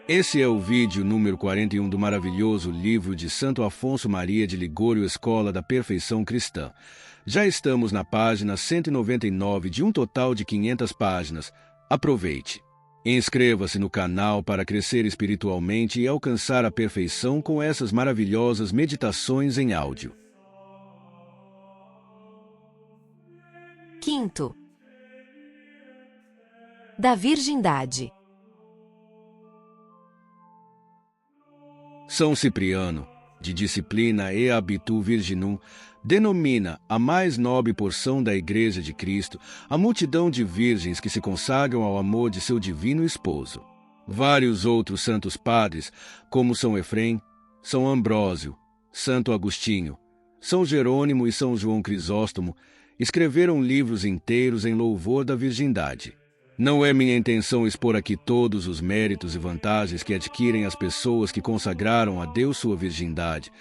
Esse é o vídeo número 41 do maravilhoso livro de Santo Afonso Maria de Ligório, Escola da Perfeição Cristã. Já estamos na página 199 de um total de 500 páginas. Aproveite. Inscreva-se no canal para crescer espiritualmente e alcançar a perfeição com essas maravilhosas meditações em áudio. Quinto, da virgindade. São Cipriano, de disciplina e habitu virginum, denomina a mais nobre porção da Igreja de Cristo a multidão de virgens que se consagram ao amor de seu divino esposo. Vários outros santos padres, como São Efrem, São Ambrósio, Santo Agostinho, São Jerônimo e São João Crisóstomo, escreveram livros inteiros em louvor da virgindade. Não é minha intenção expor aqui todos os méritos e vantagens que adquirem as pessoas que consagraram a Deus sua virgindade.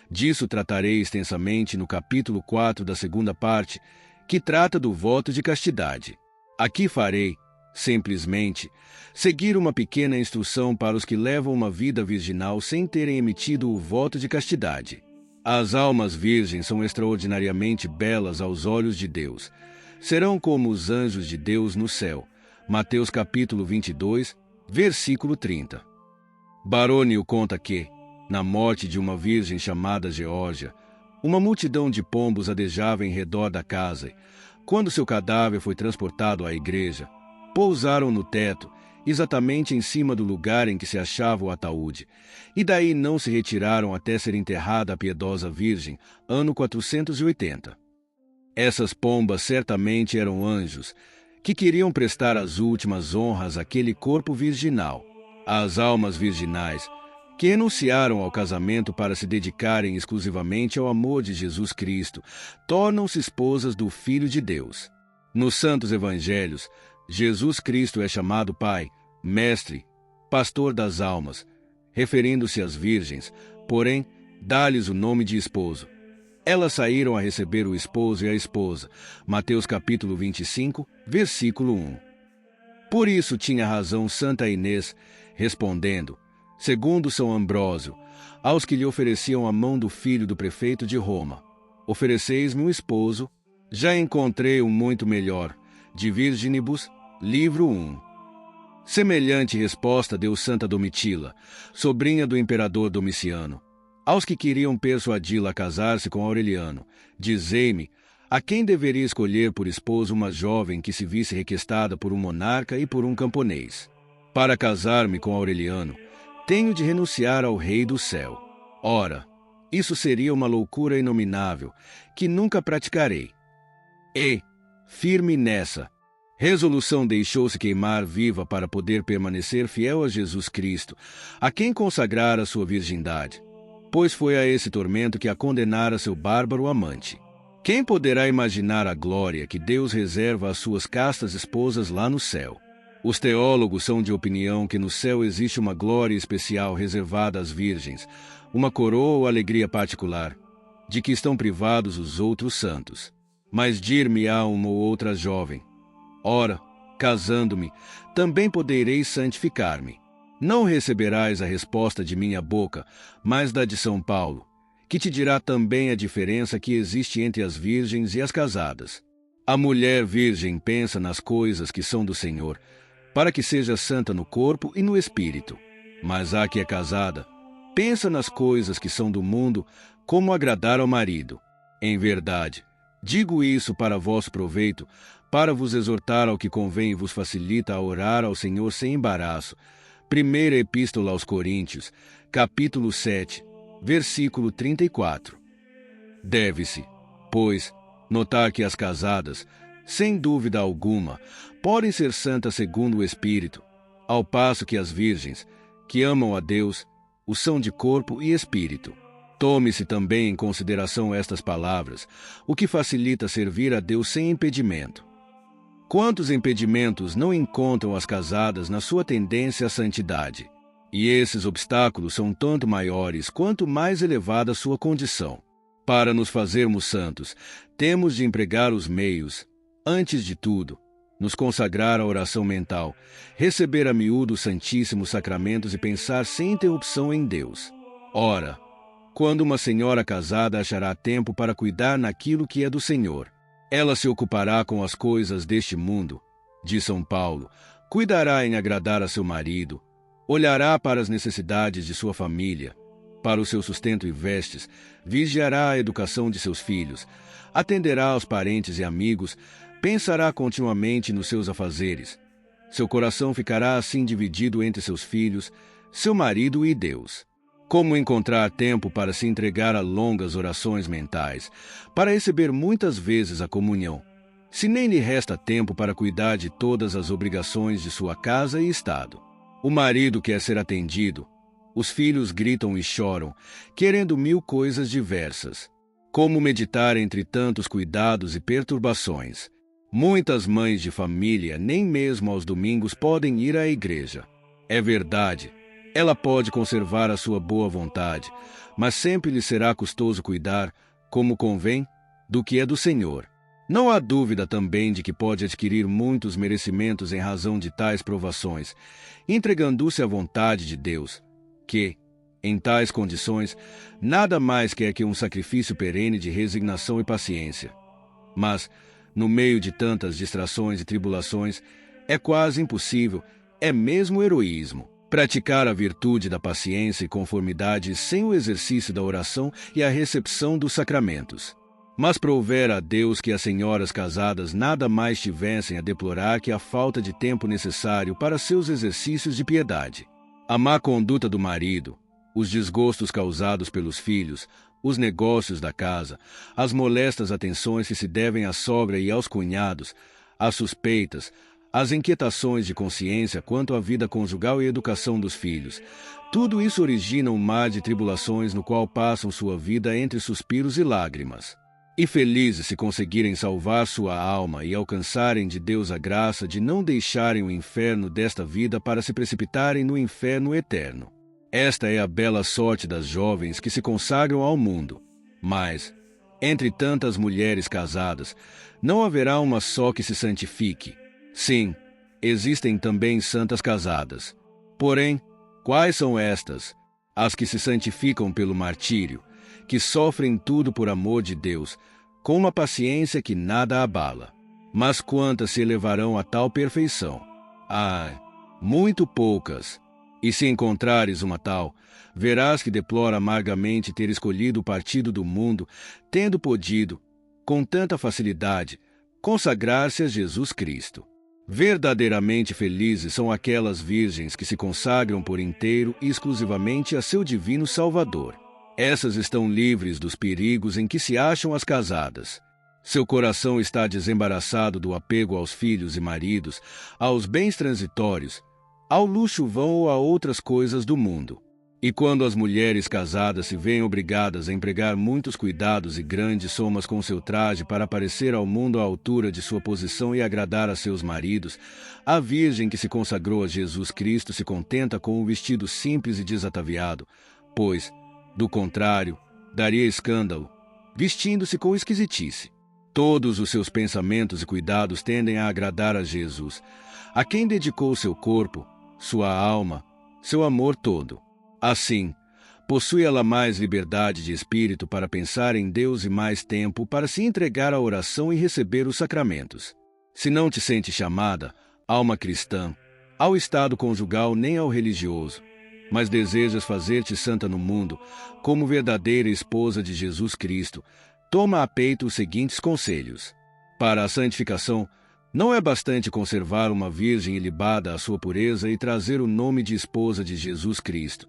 Disso tratarei extensamente no capítulo 4 da segunda parte, que trata do voto de castidade. Aqui farei, simplesmente, seguir uma pequena instrução para os que levam uma vida virginal sem terem emitido o voto de castidade. As almas virgens são extraordinariamente belas aos olhos de Deus. Serão como os anjos de Deus no céu. Mateus capítulo 22, versículo 30. Barônio conta que, na morte de uma virgem chamada Geórgia, uma multidão de pombos adejava em redor da casa. Quando seu cadáver foi transportado à igreja, pousaram no teto, exatamente em cima do lugar em que se achava o ataúde, e daí não se retiraram até ser enterrada a piedosa virgem, ano 480. Essas pombas certamente eram anjos, que queriam prestar as últimas honras àquele corpo virginal. As almas virginais, que renunciaram ao casamento para se dedicarem exclusivamente ao amor de Jesus Cristo, tornam-se esposas do Filho de Deus. Nos Santos Evangelhos, Jesus Cristo é chamado Pai, Mestre, Pastor das almas, referindo-se às virgens, porém, dá-lhes o nome de esposo. Elas saíram a receber o esposo e a esposa. Mateus capítulo 25, versículo 1. Por isso tinha razão Santa Inês, respondendo, segundo São Ambrósio, aos que lhe ofereciam a mão do filho do prefeito de Roma: ofereceis-me um esposo, já encontrei um muito melhor. De Virginibus, livro 1. Semelhante resposta deu Santa Domitila, sobrinha do imperador Domiciano, aos que queriam persuadi-la a casar-se com Aureliano: dizei-me, a quem deveria escolher por esposo uma jovem que se visse requestada por um monarca e por um camponês? Para casar-me com Aureliano, tenho de renunciar ao Rei do Céu. Ora, isso seria uma loucura inominável, que nunca praticarei. E, firme nessa resolução, deixou-se queimar viva para poder permanecer fiel a Jesus Cristo, a quem consagrara sua virgindade, pois foi a esse tormento que a condenara seu bárbaro amante. Quem poderá imaginar a glória que Deus reserva às suas castas esposas lá no céu? Os teólogos são de opinião que no céu existe uma glória especial reservada às virgens, uma coroa ou alegria particular, de que estão privados os outros santos. Mas dir-me-á uma ou outra jovem: ora, casando-me, também podereis santificar-me. Não receberás a resposta de minha boca, mas da de São Paulo, que te dirá também a diferença que existe entre as virgens e as casadas. A mulher virgem pensa nas coisas que são do Senhor, para que seja santa no corpo e no espírito. Mas a que é casada pensa nas coisas que são do mundo, como agradar ao marido. Em verdade, digo isso para vosso proveito, para vos exortar ao que convém e vos facilita a orar ao Senhor sem embaraço. Primeira Epístola aos Coríntios, capítulo 7, versículo 34. Deve-se, pois, notar que as casadas, sem dúvida alguma, podem ser santas segundo o Espírito, ao passo que as virgens, que amam a Deus, o são de corpo e espírito. Tome-se também em consideração estas palavras, o que facilita servir a Deus sem impedimento. Quantos impedimentos não encontram as casadas na sua tendência à santidade? E esses obstáculos são tanto maiores quanto mais elevada a sua condição. Para nos fazermos santos, temos de empregar os meios, antes de tudo, nos consagrar à oração mental, receber a miúdo os santíssimos sacramentos e pensar sem interrupção em Deus. Ora, quando uma senhora casada achará tempo para cuidar naquilo que é do Senhor, ela se ocupará com as coisas deste mundo, diz São Paulo, cuidará em agradar a seu marido, olhará para as necessidades de sua família, para o seu sustento e vestes, vigiará a educação de seus filhos, atenderá aos parentes e amigos, pensará continuamente nos seus afazeres. Seu coração ficará assim dividido entre seus filhos, seu marido e Deus. Como encontrar tempo para se entregar a longas orações mentais, para receber muitas vezes a comunhão, se nem lhe resta tempo para cuidar de todas as obrigações de sua casa e estado? O marido quer ser atendido, os filhos gritam e choram, querendo 1000 coisas diversas. Como meditar entre tantos cuidados e perturbações? Muitas mães de família nem mesmo aos domingos podem ir à igreja. É verdade, ela pode conservar a sua boa vontade, mas sempre lhe será custoso cuidar, como convém, do que é do Senhor. Não há dúvida também de que pode adquirir muitos merecimentos em razão de tais provações, entregando-se à vontade de Deus, que, em tais condições, nada mais quer que um sacrifício perene de resignação e paciência. Mas, no meio de tantas distrações e tribulações, é quase impossível, é mesmo heroísmo, praticar a virtude da paciência e conformidade sem o exercício da oração e a recepção dos sacramentos. Mas provera a Deus que as senhoras casadas nada mais tivessem a deplorar que a falta de tempo necessário para seus exercícios de piedade. A má conduta do marido, os desgostos causados pelos filhos, os negócios da casa, as molestas atenções que se devem à sogra e aos cunhados, as suspeitas, as inquietações de consciência quanto à vida conjugal e educação dos filhos, tudo isso origina um mar de tribulações no qual passam sua vida entre suspiros e lágrimas. E felizes se conseguirem salvar sua alma e alcançarem de Deus a graça de não deixarem o inferno desta vida para se precipitarem no inferno eterno. Esta é a bela sorte das jovens que se consagram ao mundo. Mas, entre tantas mulheres casadas, não haverá uma só que se santifique. Sim, existem também santas casadas. Porém, quais são estas? As que se santificam pelo martírio, que sofrem tudo por amor de Deus, com uma paciência que nada abala. Mas quantas se elevarão a tal perfeição? Ah, muito poucas. E se encontrares uma tal, verás que deplora amargamente ter escolhido o partido do mundo, tendo podido, com tanta facilidade, consagrar-se a Jesus Cristo. Verdadeiramente felizes são aquelas virgens que se consagram por inteiro e exclusivamente a seu divino Salvador. Essas estão livres dos perigos em que se acham as casadas. Seu coração está desembaraçado do apego aos filhos e maridos, aos bens transitórios, ao luxo vão ou a outras coisas do mundo. E quando as mulheres casadas se veem obrigadas a empregar muitos cuidados e grandes somas com seu traje para aparecer ao mundo à altura de sua posição e agradar a seus maridos, a virgem que se consagrou a Jesus Cristo se contenta com um vestido simples e desataviado, pois, do contrário, daria escândalo, vestindo-se com esquisitice. Todos os seus pensamentos e cuidados tendem a agradar a Jesus, a quem dedicou seu corpo, sua alma, seu amor todo. Assim, possui ela mais liberdade de espírito para pensar em Deus e mais tempo para se entregar à oração e receber os sacramentos. Se não te sentes chamada, alma cristã, ao estado conjugal nem ao religioso, mas desejas fazer-te santa no mundo, como verdadeira esposa de Jesus Cristo, toma a peito os seguintes conselhos. Para a santificação, não é bastante conservar uma virgem ilibada à sua pureza e trazer o nome de esposa de Jesus Cristo.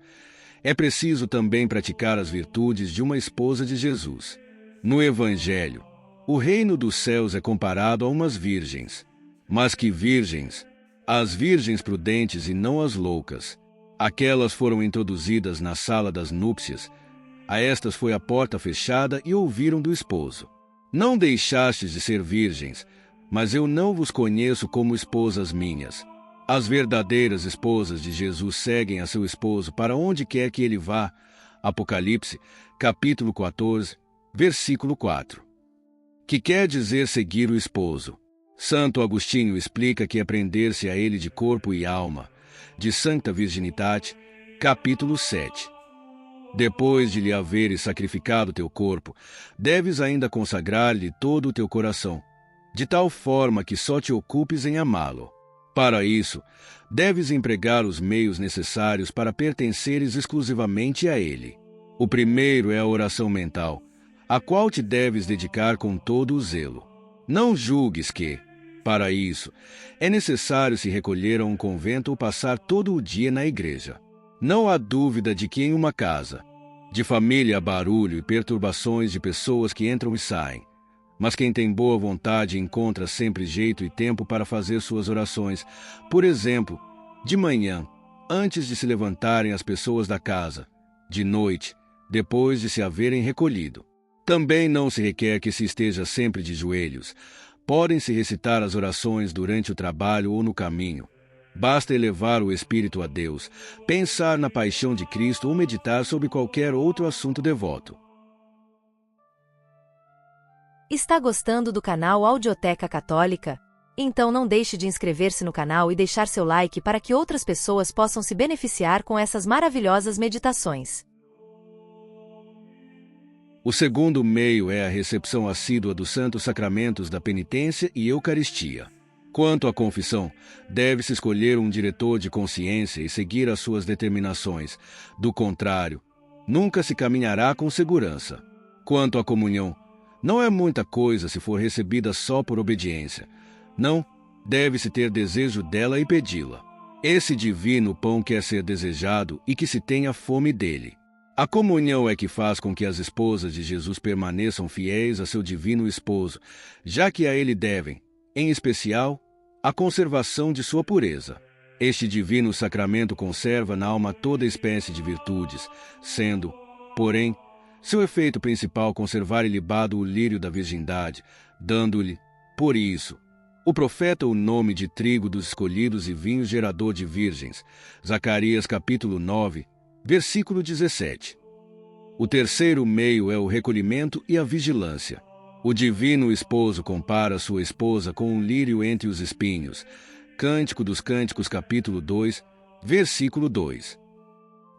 É preciso também praticar as virtudes de uma esposa de Jesus. No Evangelho, o reino dos céus é comparado a umas virgens. Mas que virgens? As virgens prudentes e não as loucas. Aquelas foram introduzidas na sala das núpcias. A estas foi a porta fechada e ouviram do esposo. Não deixastes de ser virgens, mas eu não vos conheço como esposas minhas. As verdadeiras esposas de Jesus seguem a seu esposo para onde quer que ele vá. Apocalipse, capítulo 14, versículo 4. Que quer dizer seguir o esposo? Santo Agostinho explica que aprender-se a ele de corpo e alma, de Sancta Virginitate, capítulo 7. Depois de lhe haveres sacrificado teu corpo, deves ainda consagrar-lhe todo o teu coração, de tal forma que só te ocupes em amá-lo. Para isso, deves empregar os meios necessários para pertenceres exclusivamente a ele. O primeiro é a oração mental, a qual te deves dedicar com todo o zelo. Não julgues que, para isso, é necessário se recolher a um convento ou passar todo o dia na igreja. Não há dúvida de que em uma casa, de família há barulho e perturbações de pessoas que entram e saem. Mas quem tem boa vontade encontra sempre jeito e tempo para fazer suas orações. Por exemplo, de manhã, antes de se levantarem as pessoas da casa, de noite, depois de se haverem recolhido. Também não se requer que se esteja sempre de joelhos. Podem-se recitar as orações durante o trabalho ou no caminho. Basta elevar o espírito a Deus, pensar na paixão de Cristo ou meditar sobre qualquer outro assunto devoto. Está gostando do canal Audioteca Católica? Então não deixe de inscrever-se no canal e deixar seu like para que outras pessoas possam se beneficiar com essas maravilhosas meditações. O segundo meio é a recepção assídua dos santos sacramentos da penitência e Eucaristia. Quanto à confissão, deve-se escolher um diretor de consciência e seguir as suas determinações. Do contrário, nunca se caminhará com segurança. Quanto à comunhão, não é muita coisa se for recebida só por obediência. Não, deve-se ter desejo dela e pedi-la. Esse divino pão quer ser desejado e que se tenha fome dele. A comunhão é que faz com que as esposas de Jesus permaneçam fiéis a seu divino esposo, já que a ele devem, em especial, a conservação de sua pureza. Este divino sacramento conserva na alma toda espécie de virtudes, sendo, porém, seu efeito principal conservar ilibado o lírio da virgindade, dando-lhe, por isso, o profeta o nome de trigo dos escolhidos e vinho gerador de virgens. Zacarias capítulo 9, versículo 17. O terceiro meio é o recolhimento e a vigilância. O divino esposo compara sua esposa com um lírio entre os espinhos. Cântico dos Cânticos capítulo 2, versículo 2.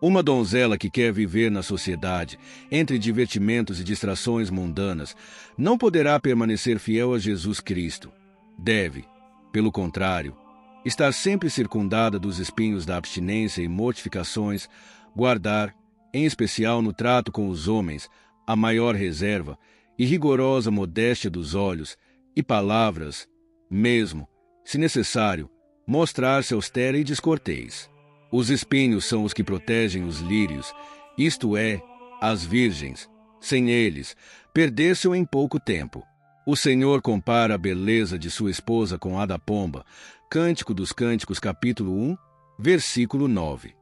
Uma donzela que quer viver na sociedade, entre divertimentos e distrações mundanas, não poderá permanecer fiel a Jesus Cristo. Deve, pelo contrário, estar sempre circundada dos espinhos da abstinência e mortificações, guardar, em especial no trato com os homens, a maior reserva e rigorosa modéstia dos olhos e palavras, mesmo, se necessário, mostrar-se austera e descortês. Os espinhos são os que protegem os lírios, isto é, as virgens. Sem eles, perder-se-o em pouco tempo. O Senhor compara a beleza de sua esposa com a da pomba. Cântico dos Cânticos, capítulo 1, versículo 9.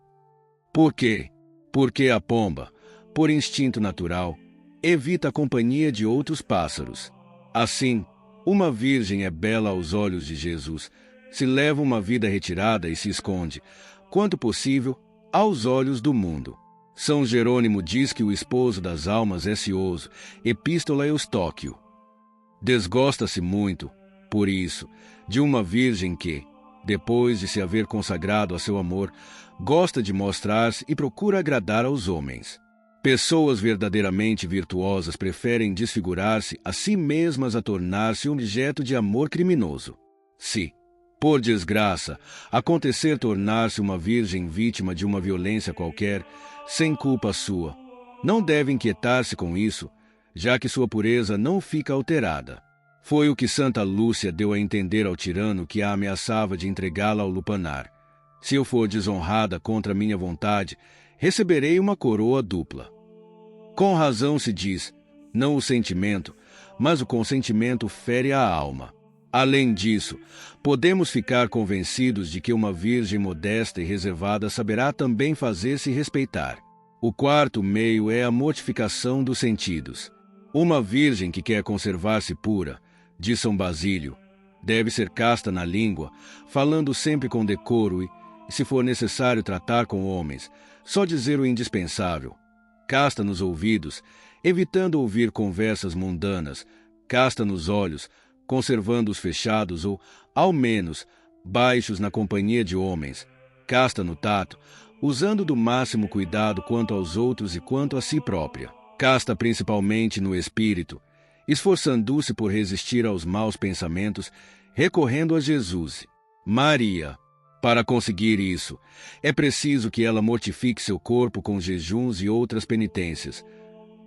Por quê? Porque a pomba, por instinto natural, evita a companhia de outros pássaros. Assim, uma virgem é bela aos olhos de Jesus, se leva uma vida retirada e se esconde, quanto possível, aos olhos do mundo. São Jerônimo diz que o esposo das almas é cioso, Epístola Eustóquio. Desgosta-se muito, por isso, de uma virgem que, depois de se haver consagrado a seu amor, gosta de mostrar-se e procura agradar aos homens. Pessoas verdadeiramente virtuosas preferem desfigurar-se a si mesmas a tornar-se objeto de amor criminoso. Se, por desgraça, acontecer tornar-se uma virgem vítima de uma violência qualquer, sem culpa sua, não deve inquietar-se com isso, já que sua pureza não fica alterada. Foi o que Santa Lúcia deu a entender ao tirano que a ameaçava de entregá-la ao lupanar. Se eu for desonrada contra minha vontade, receberei uma coroa dupla. Com razão se diz, não o sentimento, mas o consentimento fere a alma. Além disso, podemos ficar convencidos de que uma virgem modesta e reservada saberá também fazer-se respeitar. O quarto meio é a mortificação dos sentidos. Uma virgem que quer conservar-se pura, diz São Basílio, deve ser casta na língua, falando sempre com decoro e, se for necessário tratar com homens, só dizer o indispensável. Casta nos ouvidos, evitando ouvir conversas mundanas, casta nos olhos, conservando-os fechados ou, ao menos, baixos na companhia de homens, casta no tato, usando do máximo cuidado quanto aos outros e quanto a si própria, casta principalmente no espírito, esforçando-se por resistir aos maus pensamentos, recorrendo a Jesus. Maria. Para conseguir isso, é preciso que ela mortifique seu corpo com jejuns e outras penitências,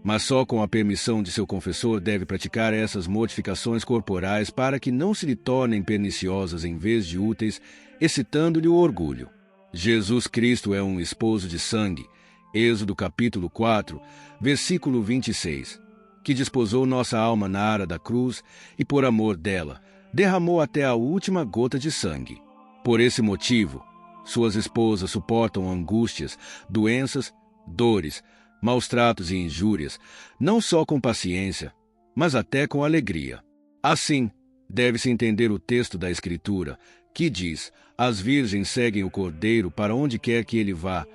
mas só com a permissão de seu confessor deve praticar essas mortificações corporais para que não se lhe tornem perniciosas em vez de úteis, excitando-lhe o orgulho. Jesus Cristo é um esposo de sangue, Êxodo capítulo 4, versículo 26, que desposou nossa alma na ara da cruz e, por amor dela, derramou até a última gota de sangue. Por esse motivo, suas esposas suportam angústias, doenças, dores, maus tratos e injúrias, não só com paciência, mas até com alegria. Assim, deve-se entender o texto da Escritura, que diz: as virgens seguem o Cordeiro para onde quer que ele vá.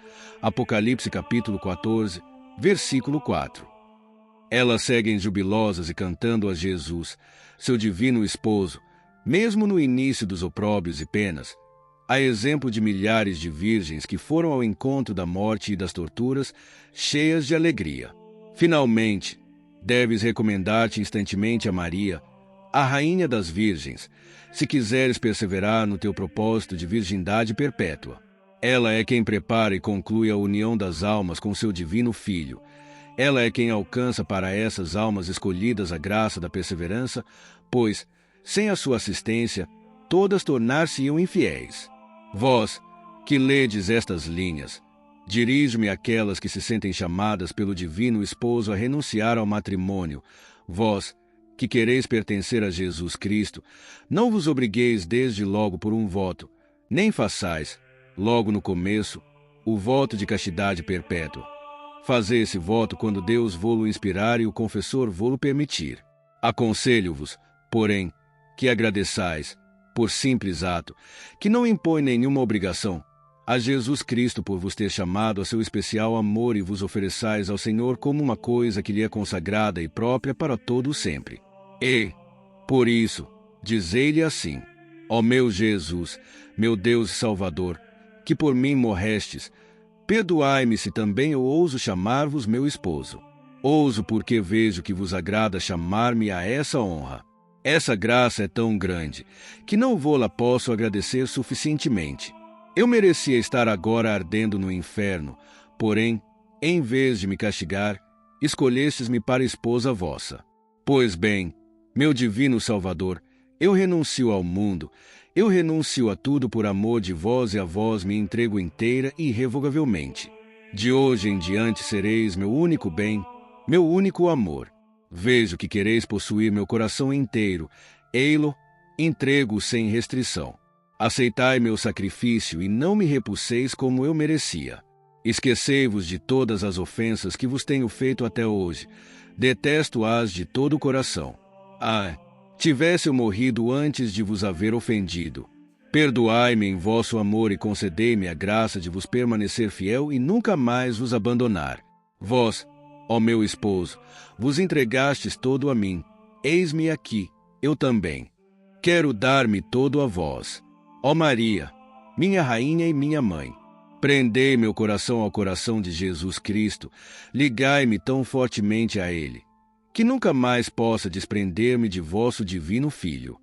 Apocalipse capítulo 14, versículo 4. Elas seguem jubilosas e cantando a Jesus, seu divino esposo, mesmo no início dos opróbrios e penas, a exemplo de milhares de virgens que foram ao encontro da morte e das torturas, cheias de alegria. Finalmente, deves recomendar-te instantemente a Maria, a Rainha das Virgens, se quiseres perseverar no teu propósito de virgindade perpétua. Ela é quem prepara e conclui a união das almas com seu divino Filho. Ela é quem alcança para essas almas escolhidas a graça da perseverança, pois, sem a sua assistência, todas tornar-se-iam infiéis. Vós, que ledes estas linhas, dirijo-me àquelas que se sentem chamadas pelo divino esposo a renunciar ao matrimônio. Vós, que quereis pertencer a Jesus Cristo, não vos obrigueis desde logo por um voto, nem façais, logo no começo, o voto de castidade perpétua. Fazei esse voto quando Deus vô-lo inspirar e o confessor vô-lo permitir. Aconselho-vos, porém, que agradeçais, por simples ato, que não impõe nenhuma obrigação, a Jesus Cristo por vos ter chamado a seu especial amor e vos ofereçais ao Senhor como uma coisa que lhe é consagrada e própria para todo o sempre. E, por isso, dizei-lhe assim: ó meu Jesus, meu Deus e Salvador, que por mim morrestes, perdoai-me se também eu ouso chamar-vos meu esposo. Ouso porque vejo que vos agrada chamar-me a essa honra. Essa graça é tão grande, que não vô-la posso agradecer suficientemente. Eu merecia estar agora ardendo no inferno, porém, em vez de me castigar, escolhestes-me para esposa vossa. Pois bem, meu divino Salvador, eu renuncio ao mundo, eu renuncio a tudo por amor de vós e a vós me entrego inteira e irrevogavelmente. De hoje em diante sereis meu único bem, meu único amor. Vejo que quereis possuir meu coração inteiro, ei-lo, entrego sem restrição. Aceitai meu sacrifício e não me repulseis como eu merecia. Esquecei-vos de todas as ofensas que vos tenho feito até hoje. Detesto-as de todo o coração. Ah, tivesse eu morrido antes de vos haver ofendido. Perdoai-me em vosso amor e concedei-me a graça de vos permanecer fiel e nunca mais vos abandonar. Vós, ó meu esposo, vos entregastes todo a mim. Eis-me aqui, eu também. Quero dar-me todo a vós. Ó Maria, minha rainha e minha mãe, prendei meu coração ao coração de Jesus Cristo, ligai-me tão fortemente a ele, que nunca mais possa desprender-me de vosso divino Filho.